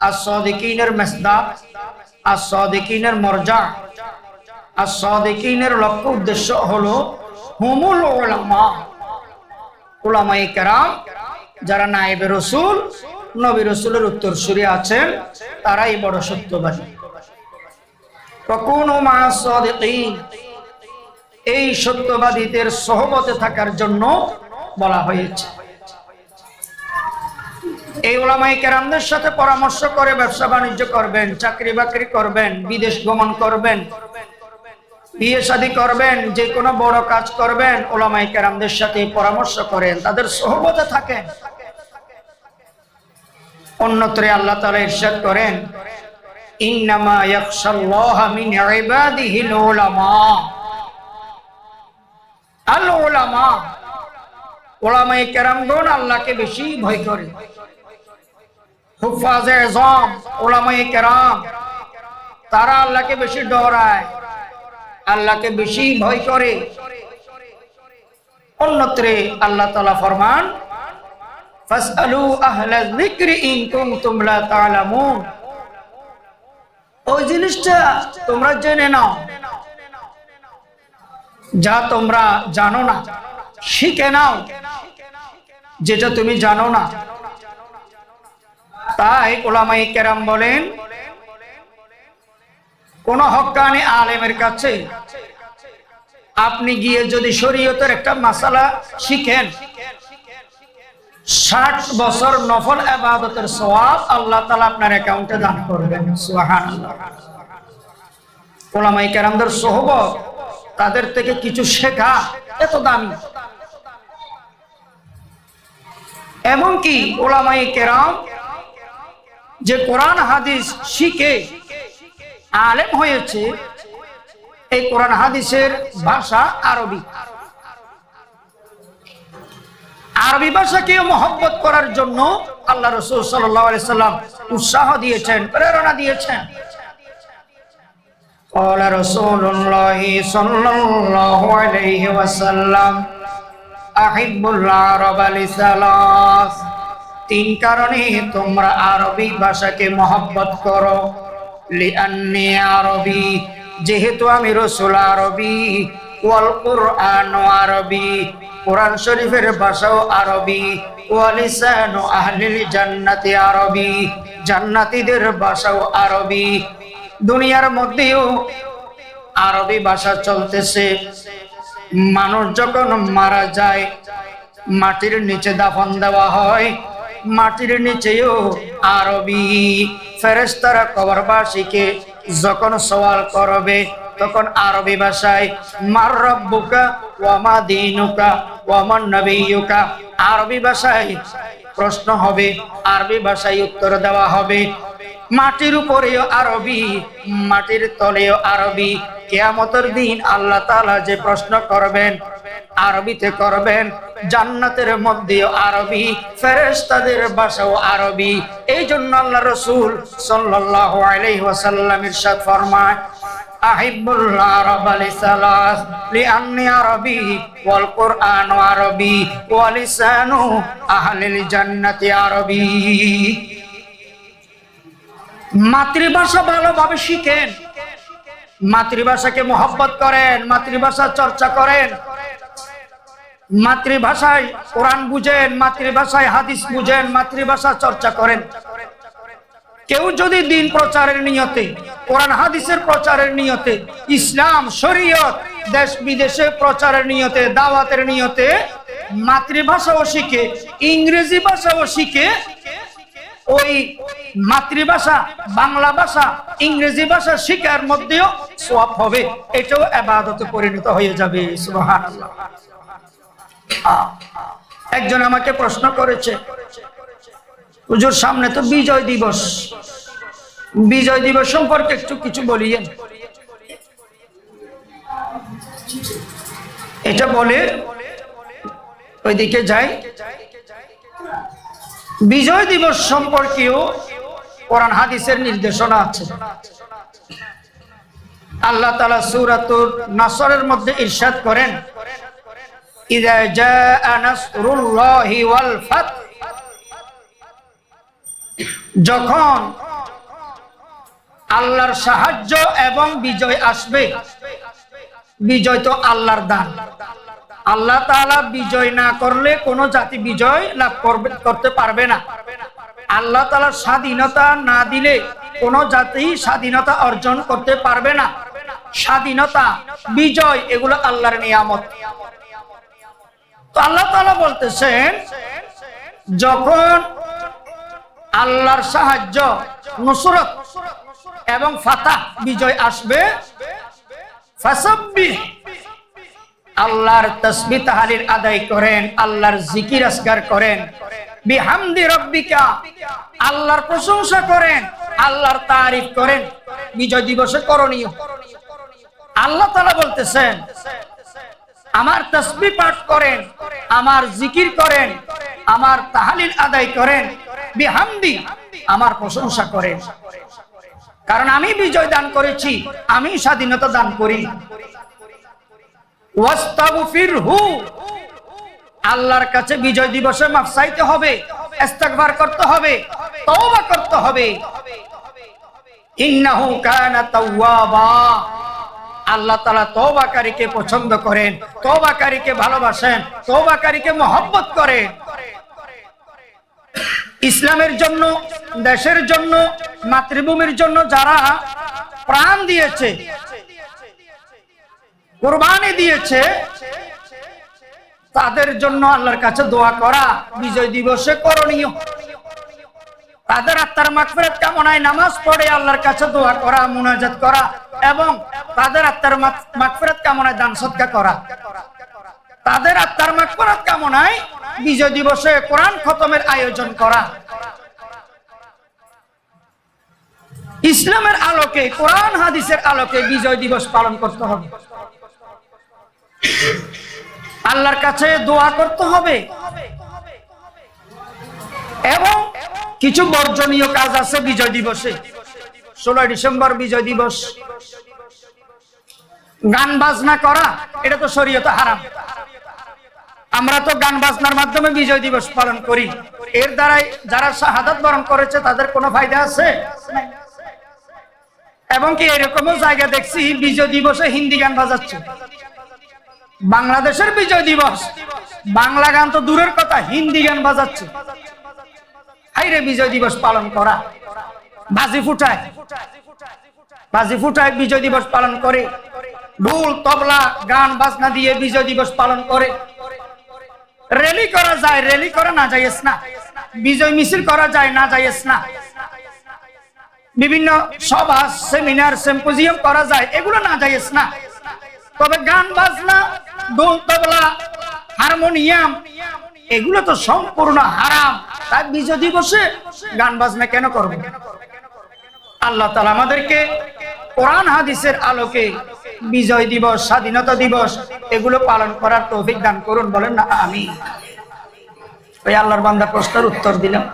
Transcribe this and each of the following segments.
as-sadiqiner masdaq, as-sadiqiner marja, as-sadiqiner লক্ষ্য উদ্দেশ্য হলো হুমুল উলামা, উলামায়ে কেরাম যারা নায়েবে রাসূল, নবী রাসূলের উত্তরসূরি আছেন, তারাই বড় সত্যবাদী। ফাকুনু মা'আস সাদিকিন, এই সত্যবাদীদের সহবতে থাকার জন্য বলা হয়েছে। এই উলামায়ে কেরামদের সাথে পরামর্শ করে ব্যবসা বাণিজ্য করবেন, চাকরি বাকরি করবেন, বিদেশ গমন করবেন, বিয়ে শাদী করবেন, যে কোনো বড় কাজ করবেন, উলামায়ে কেরামদের সাথে পরামর্শ করেন, তাদের সহবতে থাকেন। অন্যত্রে আল্লাহ তাআলা ইরশাদ করেন, ইন্নামা ইয়াখশাল্লাহা মিন ইবাদিহিল উলামা। আল উলামা, উলামায়ে কেরামগণ আল্লাহকে বেশি ভয় করে। হুফাজে আযম, উলামায়ে কেরাম, তারা আল্লাহকে বেশি ডরায়, আল্লাহকে বেশি ভয় করে। অন্যত্রে আল্লাহ তাআলা ফরমান, ফাসআলু আহলায যিকরি ইন কুনতুম লা তা'লামুন। ওই জিনিসটা তোমরা জেনে নাও যা তোমরা জানো না, শিখে নাও যেটা তুমি জানো না। তাই উলামায়ে কেরাম বলেন, কোন হক্কানি আলেমের কাছে আপনি গিয়ে যদি শরীয়তের একটা মাসালা শিখেন, 60 বছর নফল ইবাদতের সওয়াব আল্লাহ তাআলা আপনার অ্যাকাউন্টে দান করবেন। সুবহানাল্লাহ। উলামায়ে কেরামদের সোহবত, তাদের থেকে কিছু শেখা এত দামি। এমনকি উলামায়ে কেরাম যে কোরআন হাদিস শিখে আলেম হয়েছে, এই কোরআন হাদিসের ভাষা আরবি। আরবি ভাষাকে মহব্বত করার জন্য আল্লাহ রাসূল সাল্লাল্লাহু আলাইহি সাল্লাম উৎসাহ দিয়েছেন, প্রেরণা দিয়েছেন। ক্বালা রাসূলুল্লাহি সাল্লাল্লাহু আলাইহি ওয়াসাল্লাম আহিব্বুল আরাবা লিসালাস। 3 কারণে তোমরা আরবি ভাষাকে মহব্বত করো। লিআন্নী আরবি, যেহেতু আমি রাসূল আরবি। ওয়াল কুরআন আরবি, কোরআন শরীফের ভাষাও আরবি। ওয়া লিসানু আহলিল জান্নাতি আরবি, জান্নাতীদের ভাষাও আরবি। দুনিয়ার মধ্যেও আরবি ভাষা চলতেছে। মানুষ যখন মারা যায়, মাটির নিচে দাফন দেওয়া হয়, মাটির নিচেও আরবি। ফেরেশতারা কবরবাসীকে যখন সওয়াল করবে, তখন আরবি ভাষায় মার রাব্বুকা ওয়া মা দীনুকা ওয়া মান নাবিয়ুকা, আরবি ভাষায় প্রশ্ন হবে, আরবি ভাষায় উত্তর দেওয়া হবে। মাটির উপরেও আরবি, মাটির তলেও আরবি। কিয়ামতের দিন আল্লাহ তাআলা যে প্রশ্ন করবেন, আরবিতে করবেন। জান্নাতের মধ্যেও আরবি, ফেরেশতাদের ভাষাও আরবি। এই জন্য আল্লাহ রাসূল সাল্লাল্লাহু আলাইহি ওয়াসাল্লাম ইরশাদ ফরমায়, আহিব্বুল আরাবা লিসালাস লিআন্নী আরবি ওয়াল কুরআন আরবি ওয়া লিসানু আহলিল জান্নাতি আরবি। মাতৃভাষা ভালোভাবে শিখেন, মাতৃভাষাকে মহব্বত করেন, মাতৃভাষা চর্চা করেন, মাতৃভাষায় কোরআন বুঝেন, মাতৃভাষায় হাদিস বুঝেন, মাতৃভাষা চর্চা করেন। কেউ যদি দিন প্রচারের নিয়তে, কোরআন হাদিসের প্রচারের নিয়তে, ইসলাম শরীয়ত দেশ বিদেশে প্রচারের নিয়তে, দাওয়াতের নিয়তে মাতৃভাষাও শিখে, ইংরেজি ভাষাও শিখে, ওই মাতৃভাষা বাংলা ভাষা ইংরেজি ভাষা শিখার মধ্যেও সওয়াব হবে, এটাও ইবাদতে পরিণত হয়ে যাবে। সুবহানাল্লাহ। একজন আমাকে প্রশ্ন করেছে, হুজুর সামনে তো বিজয় দিবস, বিজয় দিবস সম্পর্কে একটু কিছু বলিয়েন। এটা বলে ওইদিকে যাই। বিজয় দিবস সম্পর্কেও কোরআন হাদিসের নির্দেশনা আছে। আল্লাহ তাআলা সূরাতুন নাসরের মধ্যে ইরশাদ করেন, ইযা জাআ নাসরুল্লাহি ওয়াল ফাত, যখন আল্লাহর সাহায্য এবং বিজয় আসবে। বিজয় তো আল্লাহর দান। আল্লাহ তাআলা বিজয় না করলে কোনো জাতি বিজয় লাভ করতে পারবে না। আল্লাহ তাআলা স্বাধীনতা না দিলে কোনো জাতি স্বাধীনতা অর্জন করতে পারবে না। স্বাধীনতা, বিজয় এগুলো আল্লাহর নিয়ামত। তো আল্লাহ তাআলা বলতেছেন, যখন আল্লাহর সাহায্য, নুসরত এবং ফাতাহ, বিজয় আসবে, ফাসাব্বিহ, আল্লাহর তাসবিহ তাহলিল আদায় করেন, আল্লাহর জিকির আজকার করেন, বিহামদি রাব্বিকা, আল্লাহর প্রশংসা করেন, আল্লাহর তারিফ করেন। বিজয় দিবসে করণীয়। আল্লাহ তাআলা বলতেছেন, আমার তাসবিহ পাঠ করেন, আমার জিকির করেন, আমার তাহলিল আদায় করেন, বিহামদি, আমার প্রশংসা করেন। কারণ আমি বিজয় দান করেছি, আমি স্বাধীনতা দান করি। ওয়াস্তাগফিরহু, আল্লাহর কাছে বিজয় দিবসে মাফ চাইতে হবে, ইস্তিগফার করতে হবে, তওবা করতে হবে। ইন্নাহু কানা তাওয়াবা, আল্লাহ তাআলা তওবাকারীকে পছন্দ করেন, তওবাকারীকে ভালোবাসেন, তওবাকারীকে মহব্বত করেন। ইসলামের জন্য, দেশের জন্য, মাতৃভূমির জন্য যারা প্রাণ দিয়েছে, কুরবানি দিয়েছে, তাদের জন্য আল্লাহর কাছে দোয়া করা বিজয় দিবসে করণীয়। তাদের আত্মার মাগফিরাত কামনায় নামাজ পড়ে আল্লাহর কাছে দোয়া করা, মুনাজাত করা এবং তাদের আত্মার মাগফিরাত কামনায় দান সদকা করা। তাদের আত্মার মাগফিরাত কামনায় বিজয় দিবসে কোরআন খতমের আয়োজন করা। ইসলামের আলোকে, কোরআন হাদিসের আলোকে বিজয় দিবস পালন করতে হবে। আল্লাহর কাছে দোয়া করতে হবে এবং কিছু বর্জনীয় কাজ আছে বিজয় দিবসে। 16 ডিসেম্বর বিজয় দিবস, গান বাজনা করা, এটা তো শরীয়তে হারাম। আমরা তো গান বাজনার মাধ্যমে বিজয় দিবস পালন করি। এর দ্বারাই যারা শাহাদাত বরণ করেছে তাদের কোনো ফায়দা আছে? এবং কি এরকমও জায়গা দেখছি বিজয় দিবসে হিন্দি গান বাজাচ্ছে। বাংলাদেশের বিজয় দিবস, বাংলা গান তো দূরের কথা, হিন্দি গান বাজাচ্ছে। হাইরে বিজয় দিবস পালন করা, বাজি ফুটায়, বাজি ফুটায় বিজয় দিবস পালন করে, ঢোল তবলা গান বাজনা দিয়ে বিজয় দিবস পালন করে। র্যালি করা যায়, র্যালি করা না জায়েজ না। বিজয় মিছিল করা যায়, না জায়েজ না। বিভিন্ন সভা, সেমিনার, সিম্পোজিয়াম করা যায়, এগুলো না জায়েজ না। তবে গান বাজনা, ঢোল তবলা, হারমোনিয়াম, এগুলো তো সম্পূর্ণ হারাম। তাই বিজয় দিবসে গান বাজনা কেন করবে? আল্লাহ তাআলা আমাদেরকে কোরআন হাদিসের আলোকে বিজয় দিবস, স্বাধীনতা দিবস এগুলো পালন করার তৌফিক দান করুন, বলেন না আমিন। ওই আল্লাহর বান্দা প্রশ্নের উত্তর দিলাম।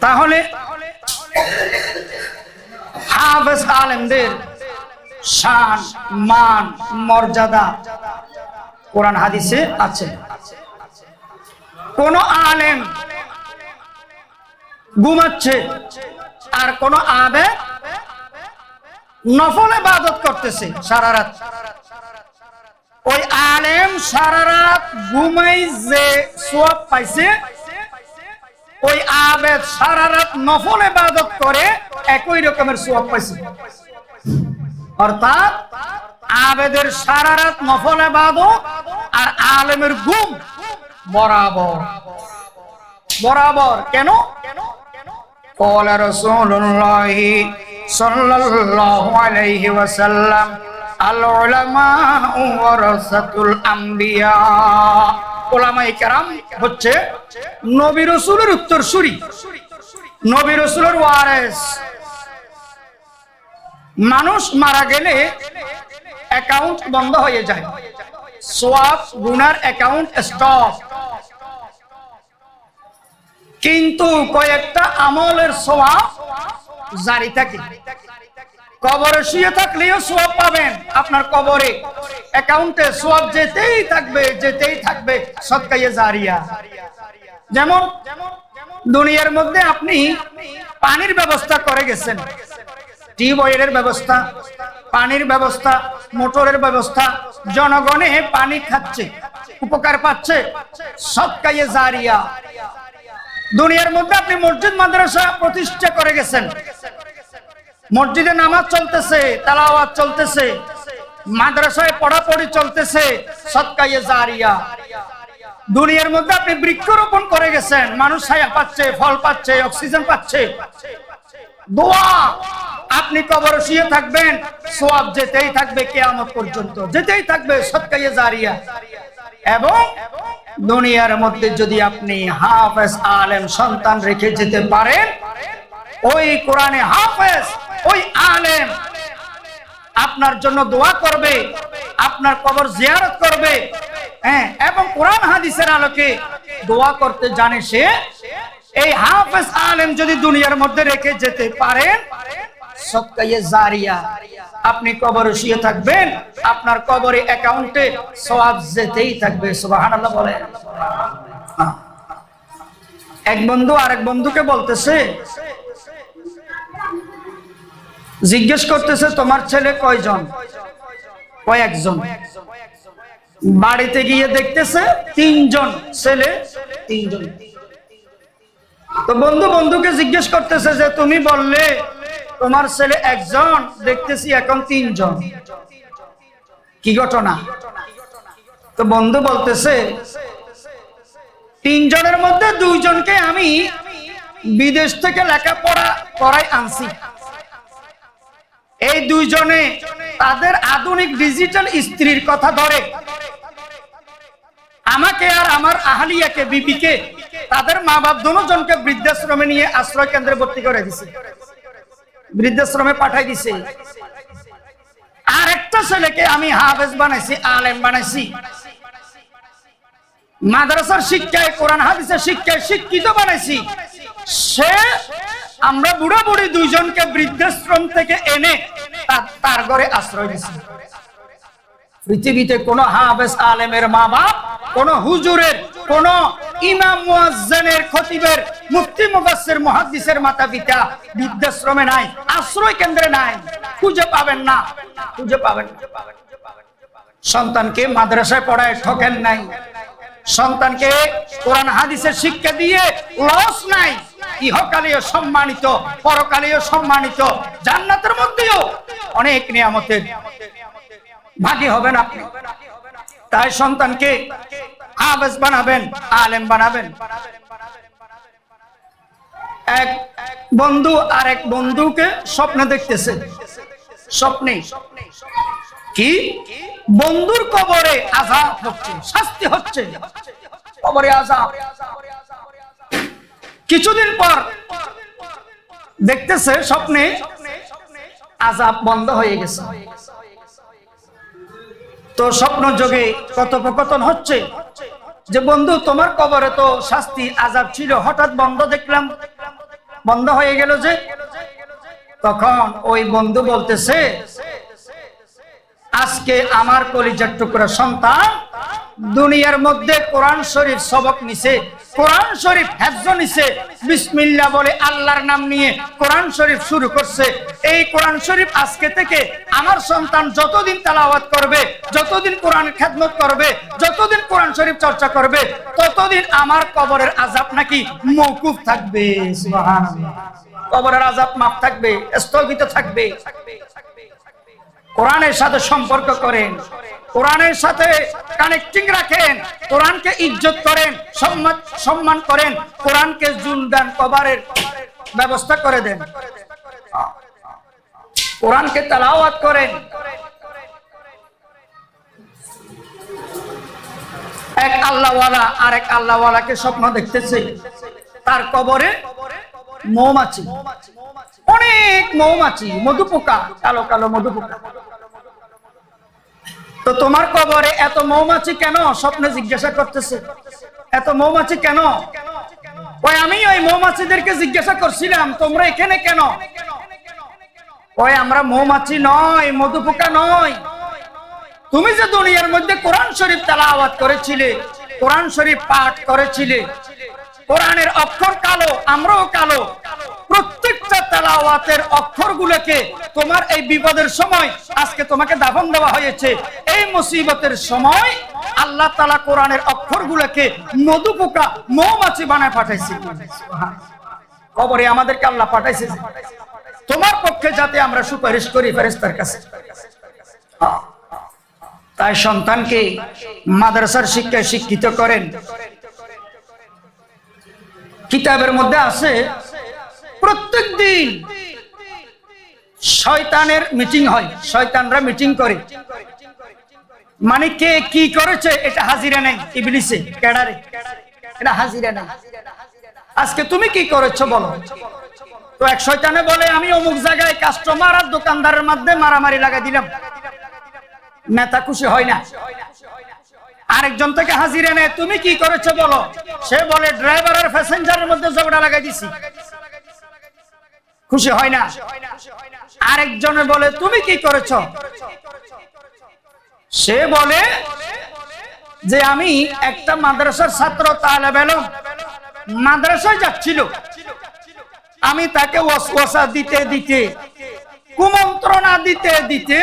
তাহলে হাফেজ আলেমদের শান, মান, মর্যাদা কোরআন হাদিসে আছে। কোন আলেম ঘুমাচ্ছে আর কোন আবেদ নফল ইবাদত করতেছে সারা রাত। ওই আলেম সারা রাত ঘুমাই যে সওয়াব পাইছে, ওই আবেদ সারা রাত নফল ইবাদত করে একই রকমের সওয়াব পাইছে। অর্থাৎ আবেদের সারা রাত নফল ইবাদত আর আলেমের ঘুম বরাবর বরাবর। কেন? قال رسول الله صلى الله عليه وسلم العلماء ورثة الأنبياء। উলামায়ে কেরাম হচ্ছে নবী রাসূলের উত্তরসূরি, নবী রাসূলের ওয়ারিস। মানুষ মারা গেলে অ্যাকাউন্ট বন্ধ হয়ে যায়, সওয়াব গুনার অ্যাকাউন্ট স্টপ। কিন্তু কয়েকটা আমলের সওয়াব জারি থাকে। কবরে শুয়ে থাকলেও সওয়াব পাবেন, আপনার কবরে অ্যাকাউন্টে সওয়াব যেতেই থাকবে, যেতেই থাকবে, সদকায়ে জারিয়া। যেমন দুনিয়ার মধ্যে আপনি পানির ব্যবস্থা করে গেছেন, টিউবওয়েলের ব্যবস্থা, পানির ব্যবস্থা, মোটরের ব্যবস্থা, জনগণে পানি খাচ্ছে, উপকার পাচ্ছে, সদকায়ে জারিয়া। দুনিয়ার মধ্যে আপনি মসজিদ মাদ্রাসা প্রতিষ্ঠা করে গেছেন, মসজিদে নামাজ চলতেছে, তেলাওয়াত চলতেছে, মাদ্রাসায় পড়াপড়ি চলতেছে, সদকায়ে জারিয়া। দুনিয়ার মধ্যে আপনি বৃক্ষরোপণ করে গেছেন, মানুষ ছায়া পাচ্ছে, ফল পাচ্ছে, অক্সিজেন পাচ্ছে, দোয়া। আপনি কবরে শুয়ে থাকবেন, সওয়াব যেতেই থাকবে কিয়ামত পর্যন্ত, যেতেই থাকবে, সদকায়ে জারিয়া। এবং দুনিয়ার মধ্যে যদি আপনি হাফেজ আলেম সন্তান রেখে যেতে পারেন, ওই কোরআনে হাফেজ, ওই আলেম আপনার জন্য দোয়া করবে, আপনার কবর জিয়ারত করবে, হ্যাঁ, এবং কোরআন হাদিসের আলোকে দোয়া করতে জানে সে। এই হাফেজ আলেম যদি দুনিয়ার মধ্যে রেখে যেতে পারেন, সদকায়ে জারিয়া। আপনি কবরে শুয়ে থাকবেন, আপনার কবরে অ্যাকাউন্টে সওয়াব যেতেই থাকবে। সুবহানাল্লাহ বলেন। এক বন্ধু আরেক বন্ধুকে বলতেছে, জিজ্ঞেস করতেছে, তোমার ছেলে কয়জন? কয়েকজন। বাড়িতে গিয়ে দেখতেছে 3 জন ছেলে, 3 জন। তো বন্ধু বন্ধুকে জিজ্ঞেস করতেছে যে তুমি বললে তোমার ছেলে একজন, দেখতেছি এখন 3 জন, কি ঘটনা? তো বন্ধু বলতেছে 3 জনের মধ্যে 2 জনকে আমি বিদেশ থেকে লেখাপড়া করাই আনছি। এই 2 জনে তাদের আধুনিক ডিজিটাল স্ত্রীর কথা ধরে আমাকে আর আমার আহলিয়াকে, বিবিকে, তাদের মা বাপ দুজনকে বৃদ্ধাশ্রমে নিয়ে আশ্রয় কেন্দ্রে ভর্তি করে দিছে, বৃদ্ধাশ্রমে পাঠাই দিছে। আর একটা ছেলেকে আমি হাফেজ বানাইছি, আলেম বানাইছি, মাদ্রাসার শিক্ষায়, কোরআন হাদিসের শিক্ষায় শিক্ষিত বানাইছি। সে আমরা বুড়া বুড়ি 2 জনকে বৃদ্ধাশ্রম থেকে এনে তার ঘরে আশ্রয় দিছি। পৃথিবীতে কোন হাফেজ আলেমের মা বাপ, কোন হুজুরের, কোন ইমাম মুয়াজ্জিনের, খতিবের, মুফতি মুফাসসির, মুহাদ্দিসের মাতা পিতা বৃদ্ধাশ্রমে নাই, আশ্রয় কেন্দ্রে নাই, খুঁজে পাবেন না, খুঁজে পাবেন না। সন্তানকে মাদ্রাসায় পড়ায় ঠকেন নাই, সন্তানকে কোরআন হাদিসের শিক্ষা দিয়ে লস নাই। ইহকালীয় সম্মানিত, পরকালীয় সম্মানিত, জান্নাতের মধ্যেও অনেক নিয়ামতের ভাগী হবেন আপনি। তাই সন্তানকে হাফেজ বানাবেন, আলেম বানাবেন। এক বন্ধু আরেক বন্ধুকে স্বপ্নে দেখতেছে, স্বপ্নে কি বন্ধুর কবরে আযাব হচ্ছে, শাস্তি হচ্ছে, কবরে আযাব। কিছুদিন পর দেখতেছে স্বপ্নে আযাব বন্ধ হয়ে গেছে। তো স্বপ্ন যোগে কথোপকথন হচ্ছে যে বন্ধু তোমার কবরে তো শাস্তি আযাব ছিল, হঠাৎ বন্ধ দেখলাম, বন্ধ হয়ে গেল যে? তখন ওই বন্ধু বলতেছে আজকে আমার কলিজার টুকরা সন্তান দুনিয়ার মধ্যে কোরআন শরীফ সবক নিছে, কোরআন শরীফ হেফজ নিছে, বিসমিল্লাহ বলে আল্লাহর নাম নিয়ে কোরআন শরীফ শুরু করছে। এই কোরআন শরীফ আজকে থেকে আমার সন্তান যতদিন তেলাওয়াত করবে, যতদিন কোরআন খেদমত করবে, যতদিন কোরআন শরীফ চর্চা করবে, ততদিন আমার কবরের আযাব নাকি মওকুফ থাকবে। সুবহানাল্লাহ। কবরের আযাব মাফ থাকবে, স্থগিত থাকবে। কোরআনের সাথে সম্পর্ক করেন, কোরআনের সাথে কানেক্টিং রাখেন, কোরআনকে ইজ্জত করেন, সম্মান করেন, কোরআনকে জুলদান কবরের ব্যবস্থা করে দেন, কোরআনকে তেলাওয়াত করেন। এক আল্লাহওয়ালা আরেক আল্লাহওয়ালাকে স্বপ্ন দেখতেছে, তার কবরে মৌমাছি, অনেক মৌমাছি, মধুপোকা, কালো কালো মধুপোকা। তো তোমার কবরে এত মৌমাছি কেন? স্বপ্নে জিজ্ঞাসা করতেছে, এত মৌমাছি কেন? ওই আমি ওই মৌমাছিদেরকে জিজ্ঞাসা করছিলাম তোমরা এখানে কেন? ওই আমরা মৌমাছি নয়, মধুপোকা নয়। তুমি যে দুনিয়ার মধ্যে কোরআন শরীফ তেলাওয়াত করেছিলে, কোরআন শরীফ পাঠ করেছিলে, কোরআনের অক্ষর কালো, আমরাও কালো, প্রত্যেকটা তেলাওয়াতের অক্ষরগুলোকে তোমার এই বিপদের সময় আজকে তোমাকে দাফন দেওয়া হয়েছে, এই মুসিবতের সময় আল্লাহ তাআলা কোরআনের অক্ষরগুলোকে মধু পোকা মৌমাছি বানায় পাঠাইছে। কবরে আমাদেরকে আল্লাহ পাঠাইছে তোমার পক্ষে যাতে আমরা সুপারিশ করি ফেরেশতার কাছে। তাই সন্তানকে মাদ্রাসার শিক্ষায় শিক্ষিত করেন। কিতাবের মধ্যে আছে প্রত্যেক দিন শয়তানের মিটিং হয়, শয়তানরা মিটিং করে, মানে কে কি করেছে এটা হাজিরা নেই ইবলিসে ক্যাডারে, এটা হাজিরা নেই। আজকে তুমি কি করেছো বলো। তো এক শয়তানে বলে আমি অমুক জায়গায় কাস্টমার আর দোকানদারের মধ্যে মারামারি লাগাই দিলাম, নেতা খুশি হয় না। আরেকজন থেকে হাজিরা নেয়, তুমি কি করেছো বলো। সে বলে ড্রাইভার আর প্যাসেঞ্জারের মধ্যে ঝগড়া লাগাই দিছি, খুশি হয় না। আরেকজনে বলে তুমি কি করেছো। সে বলে যে আমি একটা মাদ্রাসার ছাত্র তালেব ইলম মাদ্রাসায় যাচ্ছিল, আমি তাকে ওয়াসওয়াসা দিতে দিতে কুমন্ত্রণা দিতে দিতে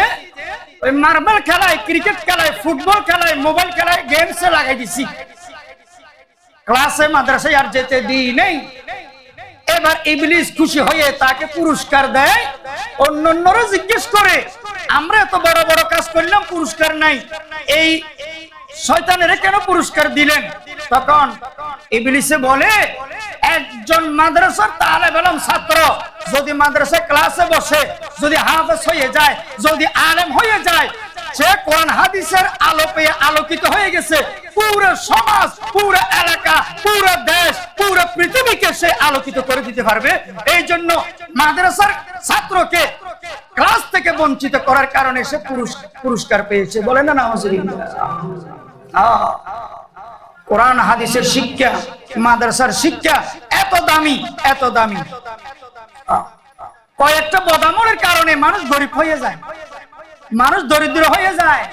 ওই মার্বেল খেলায়, ক্রিকেট খেলায়, ফুটবল খেলায়, মোবাইল খেলায়, গেমসে লাগাই দিছি, ক্লাসে মাদ্রাসায় আর যেতে দিই নেই। এবার ইবলিস খুশি হয়ে তাকে পুরস্কার দেয়। অন্যান্যরা জিজ্ঞেস করে আমরা এত বড় বড় কাজ করলাম পুরস্কার নাই, এই শয়তানের কেন পুরস্কার দিলেন। তখন ইবলিসে বলে একজন মাদ্রাসার তালেব ইলম ছাত্র যদি মাদ্রাসায় ক্লাসে বসে, যদি হাফেজ হয়ে যায়, যদি আলেম হয়ে যায়, সে কোরআন হাদিসের আলো পেয়ে আলোকিত হয়ে গেছে, পুরো সমাজ, পুরো এলাকা, পুরো দেশ, পুরো পৃথিবীকে সে আলোকিত করে দিতে পারবে। এই জন্য মাদ্রাসার ছাত্রকে ক্লাস থেকে বঞ্চিত করার কারণে সে পুরস্কার পেয়েছে। বলেন না নাউজুবিল্লাহ। কোরআন হাদিসের শিক্ষা, মাদ্রাসার শিক্ষা এত দামি, এত দামি। কয়েকটা বদামলের কারণে মানুষ গরিব হয়ে যায়, মানুষ দরিদ্র হয়ে যায়।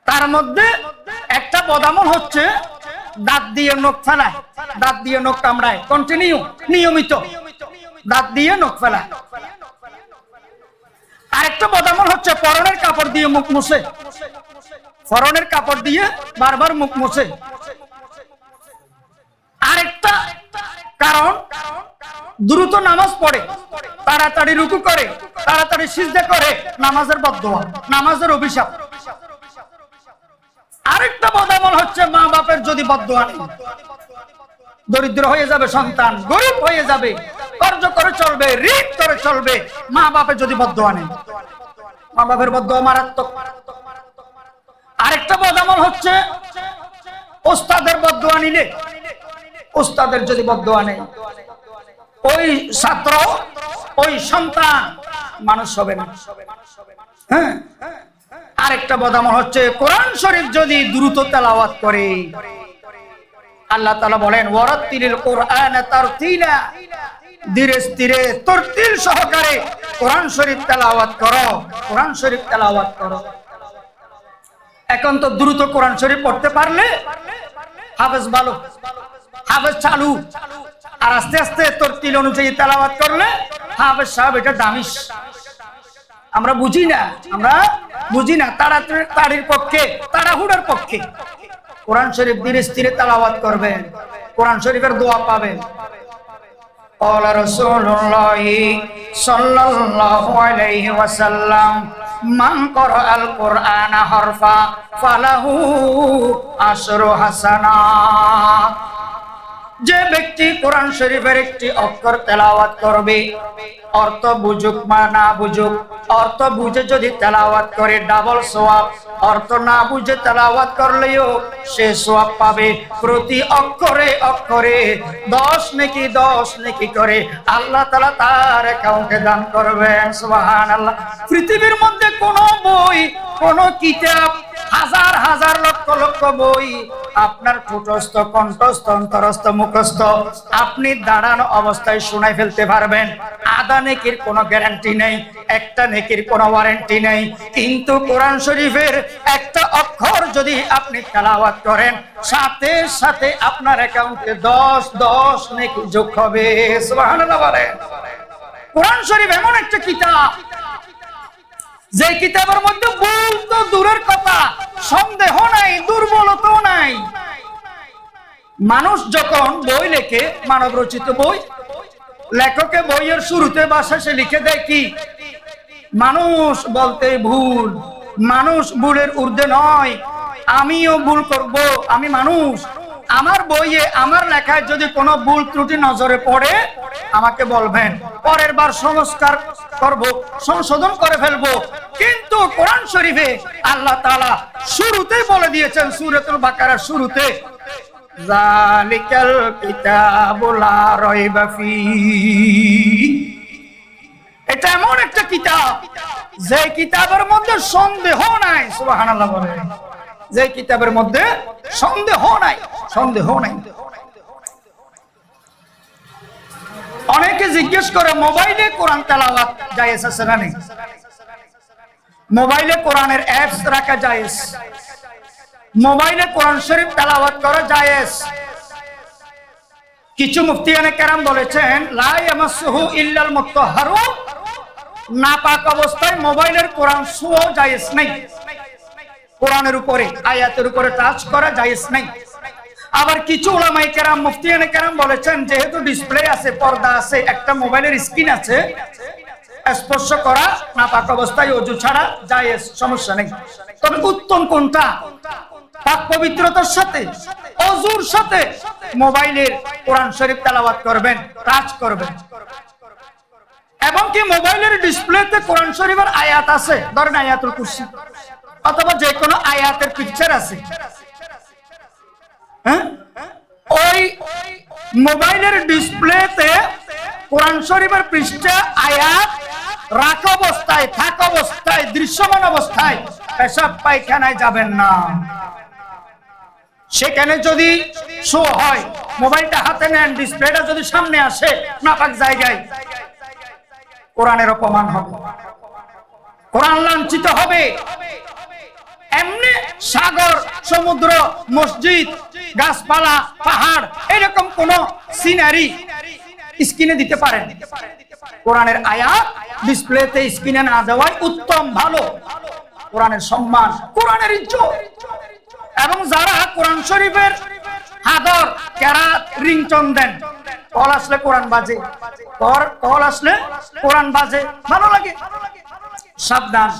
তার মধ্যে একটা বদামল হচ্ছে দাঁত দিয়ে নখ ফেলায়, দাঁত দিয়ে নখ কামড়ায়, কন্টিনিউ, নিয়মিত দাঁত দিয়ে নখ ফেলায়। আরেকটা বদামল হচ্ছে পরনের কাপড় দিয়ে মুখ মুছে, পরনের কাপড় দিয়ে বারবার মুখ মুছে। আরেকটা কারণ দ্রুত নামাজ পড়ে, তাড়াতাড়ি রুকু করে, তাড়াতাড়ি সিজদা করে, নামাজের বদদোয়া, নামাজের অভিশাপ। আরেকটা বদামল হচ্ছে মা বাপের যদি বদদোয়া নেই, দরিদ্র হয়ে যাবে সন্তান, গরিব হয়ে যাবে, কর্জ করে চলবে, ঋণ করে চলবে, মা বাপের যদি বদদোয়া নেই, মা বাপের বদদোয়া মারাত্মক। আরেকটা বদামল হচ্ছে ওস্তাদের বদদোয়া নিলে, ওস্তাদের যদি বদদোয়া নেই, ওই ছাত্র, ওই সন্তান মানুষ হবে না। হ্যাঁ, আরেকটা বদামল হচ্ছে কোরআন শরীফ যদি দ্রুত তেলাওয়াত করে। আল্লাহ তাআলা বলেন ওয়ারাত্তিলিল কোরআন তারতিলা, ধীরে ধীরে তরতিল সহকারে কোরআন শরীফ তেলাওয়াত করো, কোরআন শরীফ তেলাওয়াত করো। এখন তো দ্রুত কোরআন শরীফ পড়তে পারলে হাফেজ ভালো, হাফেজ চালু, আর আস্তে আস্তে তরতিল অনুযায়ী তেলাওয়াত করলে হাফেজ সাহেব এটা দামিশ। আমরা বুঝি না, আমরা বুঝি না, তাড়াতাড়ির পক্ষে, তাড়াহুড়ার পক্ষে কোরআন শরীফ ধীরে ধীরে তেলাওয়াত করবেন, কোরআন শরীফের দোয়া পাবেন। ক্বালা রাসূলুল্লাহি সাল্লাল্লাহু আলাইহি ওয়াসাল্লাম মান ক্বারাআল কুরআনা হরফা ফালাহু আশরু হাসানাত। যে ব্যক্তি কোরআন শরীফের একটি অক্ষর তেলাওয়াত করবে, অর্থ বুঝুক বা না বুঝুক, অর্থ বুঝে যদি তেলাওয়াত করে ডাবল সওয়াব, অর্থ না বুঝে তেলাওয়াত করলেও সে সওয়াব পাবে। প্রতি অক্ষরে অক্ষরে 10 নেকি 10 নেকি করে আল্লাহ তাআলা তার অ্যাকাউন্টে দান করবেন। সুবহানাল্লাহ। পৃথিবীর মধ্যে কোন বই, কোন কিতাব, হাজার হাজার লক্ষ লক্ষ বই আপনার ঠোঁটস্থ, কণ্ঠস্থ, অন্তরস্থ, মুখস্থ আপনি দাঁড়ানো অবস্থায় শোনাই ফেলতে পারবেন। আধা নেকির কোনো গ্যারান্টি নেই, একটা নেকির কোনো ওয়ারেন্টি নেই। কিন্তু কোরআন শরীফের একটা অক্ষর যদি আপনি তেলাওয়াত করেন, সাথে সাথে আপনার অ্যাকাউন্টে 10 নেকি যোগ হবে। সুবহানাল্লাহ বলেন। কোরআন শরীফ এমন একটা কিতাব, যে কিতাবের মধ্যে ভুল তো দূরের কথা, সন্দেহ নাই, দুর্বলতাও নাই। মানুষ যখন বই লেখে, মানব রচিত বই, লেখকে বইয়ের শুরুতে বা শেষে লিখে দেয় কি? মানুষ বলতে ভুল। মানুষ ভুলের ঊর্ধ্বে নয়, আমিও ভুল করব, আমি মানুষ। আমার বইয়ে, আমার লেখায় যদি কোনো ভুল ত্রুটি নজরে পড়ে আমাকে বলবেন, পরের বার সংস্কার করব, সংশোধন করে ফেলবো। কিন্তু কোরআন শরীফে আল্লাহ তাআলা শুরুতেই বলে দিয়েছেন, সূরাতুল বাকারার শুরুতে, যালিকাল কিতাবু লা রাইবা ফীহি। এটা এমন একটা কিতাব, যে কিতাবের মধ্যে সন্দেহ নাই। সুবহানাল্লাহ বলেন। যে কিতাবের মধ্যে সন্দেহ নাই, সন্দেহ নাই। অনেকে জিজ্ঞেস করে, মোবাইলে কোরআন তেলাওয়াত জায়েজ আছে না নেই? মোবাইলে কোরআনের অ্যাপস রাখা জায়েজ, মোবাইলে কোরআন শরীফ তেলাওয়াত করা জায়েজ। কিছু মুফতিয়ানে কেরাম বলেছেন, লা ইয়ামাসসুহু ইল্লাল মুতাহহারুন, নাপাক অবস্থায় মোবাইলের কোরআন ছোঁয়া জায়েজ নাই। কোরআনের উপরে, আয়াতের উপরে টাচ করা জায়েজ নাই। আবার কিছু উলামায়ে কেরাম, মুফতিয়ানে কেরাম বলেছেন, যেহেতু ডিসপ্লে আছে, পর্দা আছে, একটা মোবাইলের স্ক্রিন আছে, স্পর্শ করা নাপাক অবস্থায় ওযু ছাড়া জায়েজ, সমস্যা নেই। তবে উত্তম কোনটা? পাক পবিত্রতার সাথে, ওযুর সাথে মোবাইলের কোরআন শরীফ তেলাওয়াত করবেন, টাচ করবেন। এবং কি মোবাইলের ডিসপ্লেতে কোরআন শরীফের আয়াত আছে, ধরেন আয়াতুল কুরসি, অথবা যে কোনো আয়াতের পিকচার আছে, হ্যাঁ, ওই মোবাইলের ডিসপ্লেতে কোরআন শরীফের পৃষ্ঠা আয়াত রাখা অবস্থায়, থাকা অবস্থায়, দৃশ্যমান অবস্থায় পেশাব পায়খানায় যাবেন না। সেখানে যদি শো হয়, মোবাইলটা হাতে নেন, ডিসপ্লেটা যদি সামনে আসে নাপাক জায়গায়, কোরআনের অপমান হবে, কোরআন লাঞ্ছিত হবে। এমনি সাগর, সমুদ্র, মসজিদ, গাছপালা, পাহাড়, এরকম কোন সিনারি স্ক্রিনে দিতে পারেন। কোরআনের আয়াত ডিসপ্লেতে, স্ক্রিনে না দেওয়াই উত্তম, ভালো। কোরআনের সম্মান, কোরআনের ইজ্জত। এবং যারা কোরআন শরীফের হাদর, কেরাত, রিংটোন দেন, কল আসলে কোরআন বাজে, কল আসলে কোরআন বাজে, ভালো লাগে, সাবধান।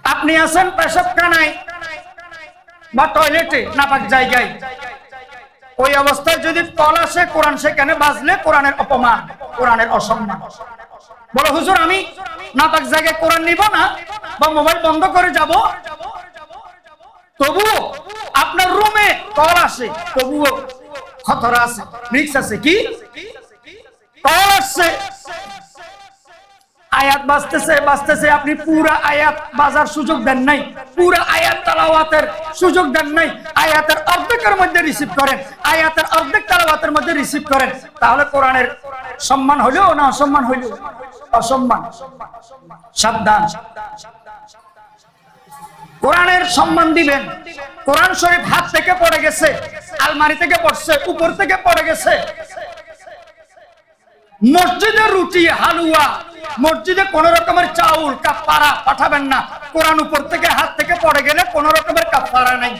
আপনি আছেন পেশাবখানায় বা টয়লেটে, নাপাক জায়গায়, ওই অবস্থায় যদি কল আসে, কোরআন সেখানে বাজলে কোরআনের অপমান, কোরআনের অসম্মান। বলো, হুজুর আমি নাপাক জায়গায় কোরআন নিব না বা মোবাইল বন্ধ করে যাব, তবুও আপনার রুমে কল আসে, তবুও খতরা আছে, রিস্ক আছে। কি কল আসছে, আয়াত বাজতেছে বাজতেছে, আপনি পুরা আয়াত বাজার সুযোগ দেন নাই, পুরা আয়াত তেলাওয়াতের সুযোগ দেন নাই, আয়াতের অর্ধেকের মধ্যে রিসিভ করেন, আয়াতের অর্ধেক তেলাওয়াতের মধ্যে রিসিভ করেন, তাহলে কোরআনের সম্মান হইল না অসম্মান হইল? অসম্মান। সাবধান, কোরআনের সম্মান দিবেন। কোরআন শরীফ হাত থেকে পড়ে গেছে, আলমারি থেকে পড়ছে, উপর থেকে পড়ে গেছে, মসজিদে রুটি, হালুয়া, মসজিদে কোন রকমের চাউল, কাফারা পাঠাবেন না। কোরআন উপর থেকে হাত থেকে পড়ে গেলে কোন রকমের কাফারা নাই,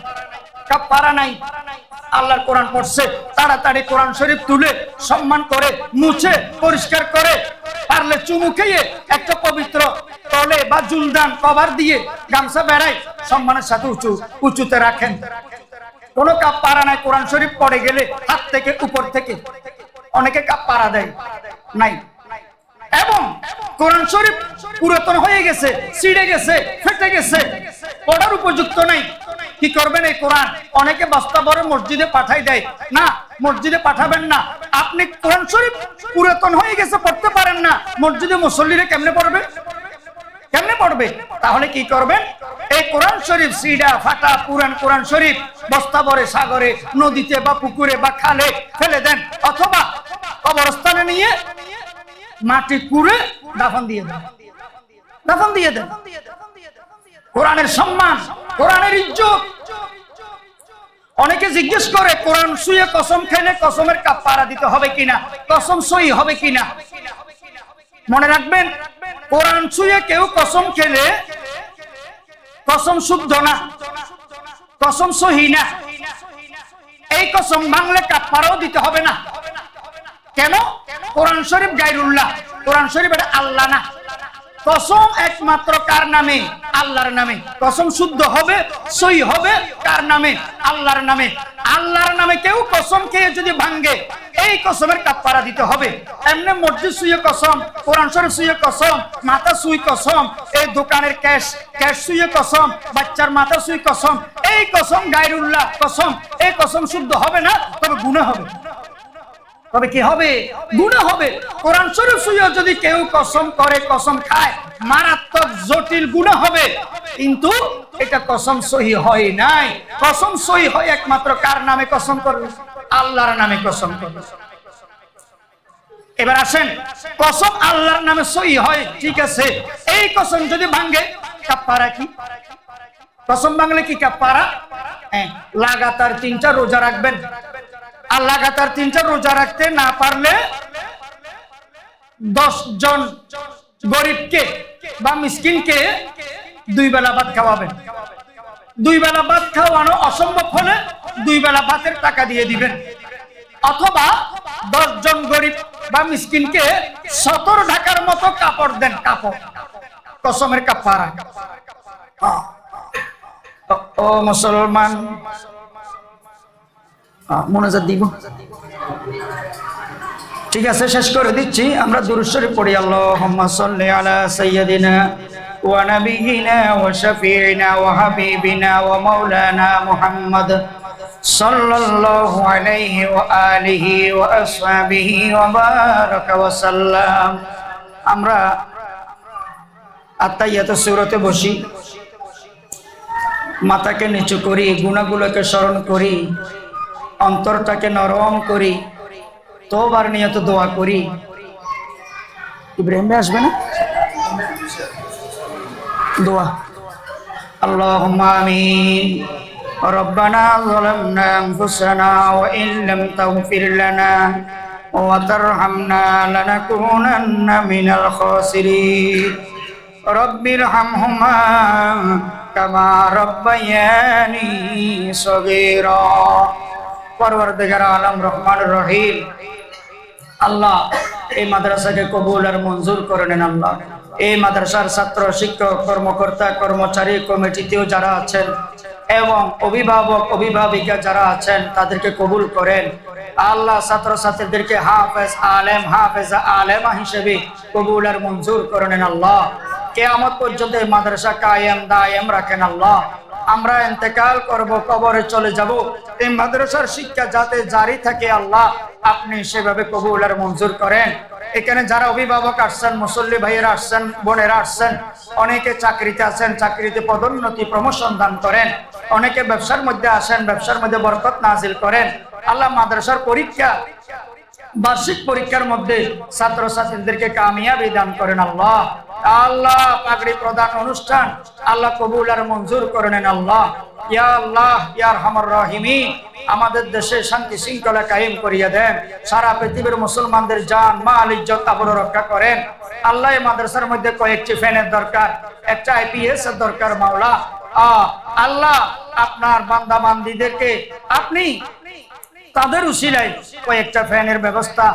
কাফারা নাই। আল্লাহর কোরআন পড়ছে, তাড়াতাড়ি কোরআন শরীফ তুলে সম্মান করে, মুছে, পরিষ্কার করে, পারলে চুমু খেয়ে একটা পবিত্র তলে বা জুলদান কভার দিয়ে গামছা বেড়াই, সম্মানের সাথে উঁচুতে রাখেন। কোনো কাফারা নাই। কোরআন শরীফ পড়ে গেলে হাত থেকে, উপর থেকে, অনেকে কাফারা দেয়, নাই। এবং কোরআন শরীফ পুরাতন হয়ে গেছে, ছিঁড়ে গেছে, ফেটে গেছে, পড়ার উপযুক্ত নাই, কি করবেন এই কোরআন? অনেকে বস্তা ভরে মসজিদে পাঠাই দেয়। না, মসজিদে পাঠাবেন না। আপনি কোরআন শরীফ পুরাতন হয়ে গেছে, পড়তে পারেন না, মসজিদে মুসল্লিরা কেমনে পড়বে? কেমনে পড়বে? তাহলে কি করবেন? এই কোরআন শরীফ সিডা ফাটা পুরান কোরআন শরীফ বস্তা ভরে সাগরে, নদীতে বা পুকুরে বা খালে ফেলে দেন, অথবা কবরস্থানে নিয়ে মাটি কুড়ে দাফন দিয়ে দেন, দাফন দিয়ে দেন। কোরআনের সম্মান, কোরআনের ইজ্জত। অনেকে জিজ্ঞেস করে কোরআন ছুঁয়ে কসম খেলে কসমের কাফারা দিতে হবে কিনা, কসম সহি হবে কিনা। মনে রাখবেন, কোরআন ছুঁয়ে কেউ কসম খেলে কসম শুদ্ধ না, কসম সহি না। এই কসম ভাঙলে কাফারাও দিতে হবে না। কেন? কোরআন শরীফ গায়রুল্লাহ, কোরআন শরীফ এটা আল্লাহ না। কসম একমাত্র কার নামে? আল্লাহর নামে। কসম শুদ্ধ হবে, সহি হবে কার নামে? আল্লাহর নামে। আল্লাহর নামে কেউ কসম খেয়ে যদি ভাঙে, এই কসমের কাফারা দিতে হবে। এমনি মসজিদ শুয়ে কসম, কোরআন শরীফ শুয়ে কসম, মাথা শুই কসম, এই দোকানের ক্যাশ শুয়ে কসম, বাচ্চার মাথা শুই কসম, এই কসম গায়রুল্লাহ কসম। এই কসম শুদ্ধ হবে না, তবে গুনাহ হবে। তবে কি হবে? গুনাহ হবে। কোরআন শরীফ শুয়ে যদি কেউ কসম করে, কসম খায়, মারাত্মক জটিল গুনাহ হবে। কিন্তু এটা কসম সহি হয় নাই। কসম সহি হয় একমাত্র কার নামে কসম করবে? আল্লাহর নামে কসম করবে। এবার আসেন, কসম আল্লাহর নামে সহি হয়, ঠিক আছে। এই কসম যদি ভাঙে, কাফারা কি? কসম ভাঙলে কি কাফারা? লাগাতার 3টা রোজা রাখবেন। আর লাগাতার 3টা রোজা রাখতে না পারলে 10 জন গরিবকে বা মিসকিনকে 2 বেলা ভাত খাওয়াবেন। 2 বেলা ভাত খাওয়ানো অসম্ভব হলে 2 বেলা ভাতের টাকা দিয়ে দিবেন। অথবা 10 জন গরিব বা মিসকিনকে 70 ঢাকার মতো কাপড় দেন, কাপড়। কসমের কাফারা। ও মুসলমান, মোনাজাত দিব, ঠিক আছে, শেষ করে দিচ্ছি। আমরা দুরূদ শরীফ পড়ি। আল্লাহুম্মা সাল্লি আলা সাইয়্যিদিনা ওয়া নাবিয়িনা ওয়া শাফিঈনা ওয়া হাবিবিনা ওয়া মাওলানা মুহাম্মদ সাল্লাল্লাহু আলাইহি ওয়া আলিহি ওয়া আসহাবিহি ওয়া বারাকা ওয়া সাল্লাম। আমরা আত্তাহিয়াতুস সূরাতে বসি, মাথাকে নিচু করি, গুনাহগুলোকে স্মরণ করি, অন্তরটাকে নরম করি, তওবার নিয়ত দোয়া করি। ইব্রাহিম ভাই আসবে না? দোয়া। আল্লাহুম্মা আমিন। রব্বানা যালামনা আনফুসানা ওয়া ইন লাম তাগফির লানা ওয়া তারহামনা লানাকুনান্না মিনাল খাসিরিন। রব্বিরহামহুমা কামা রাব্বায়ানি সগীরা। পরওয়ারদিগার আলম রহমান রহিম, আল্লাহ এই মাদ্রাসাকে কবুল আর মঞ্জুর করে নেন। আল্লাহ এই মাদ্রাসার ছাত্র, শিক্ষক, কর্মকর্তা, কর্মচারী, কমিটিতেও যারা আছেন এবং অভিভাবক, অভিভাবিকা যারা আছেন তাদেরকে কবুল করেন। আল্লাহ ছাত্র ছাত্রীদেরকে হাফেজ আলেম, হাফেজা আলেমা হিসেবে কবুল আর মঞ্জুর করে নেন। আল্লাহ কিয়ামত পর্যন্ত এই মাদ্রাসা কায়েম দায়েম রাখেন। আল্লাহ আমরা ইন্তেকাল করব, কবরে চলে যাব, এই মাদ্রাসার শিক্ষা যাতে জারি থাকে আল্লাহ আপনি সেভাবে কবুল আর মঞ্জুর করেন। এখানে যারা অভিভাবক আসছেন, মুসল্লি ভাইয়েরা আসছেন, বোনেরা আসছেন, অনেকে চাকরিতে আছেন, চাকরিতে পদোন্নতি প্রমোশন দান করেন। অনেকে ব্যবসার মধ্যে আসেন, ব্যবসার মধ্যে বরকত নাজিল করেন। আল্লাহ মাদ্রাসার পরীক্ষা, বার্ষিক পরীক্ষার মধ্যে ছাত্র ছাত্রীদেরকে কামিয়াবি দান করেন। আল্লাহ আল্লাহ পাগড়ি প্রদান অনুষ্ঠান আল্লাহ কবুল আর মঞ্জুর করে নেন। আল্লাহ ইয়া আল্লাহ ইয়া আরহামার রাহিমিন, আমাদের দেশে শান্তি শৃঙ্খলা কায়েম করিয়া দেন। সারা পৃথিবীর মুসলমানদের জান মাল ইজ্জত আবরু রক্ষা করেন। আল্লাহ এই মাদ্রাসার মধ্যে কয়েকটি ফ্যানের দরকার, একটা আইপিএস এর দরকার। মাওলা আল্লাহ আপনার বান্দা বান্দীদেরকে আপনি তাদের উসিলায় কয়েকটা ফ্যানের ব্যবস্থা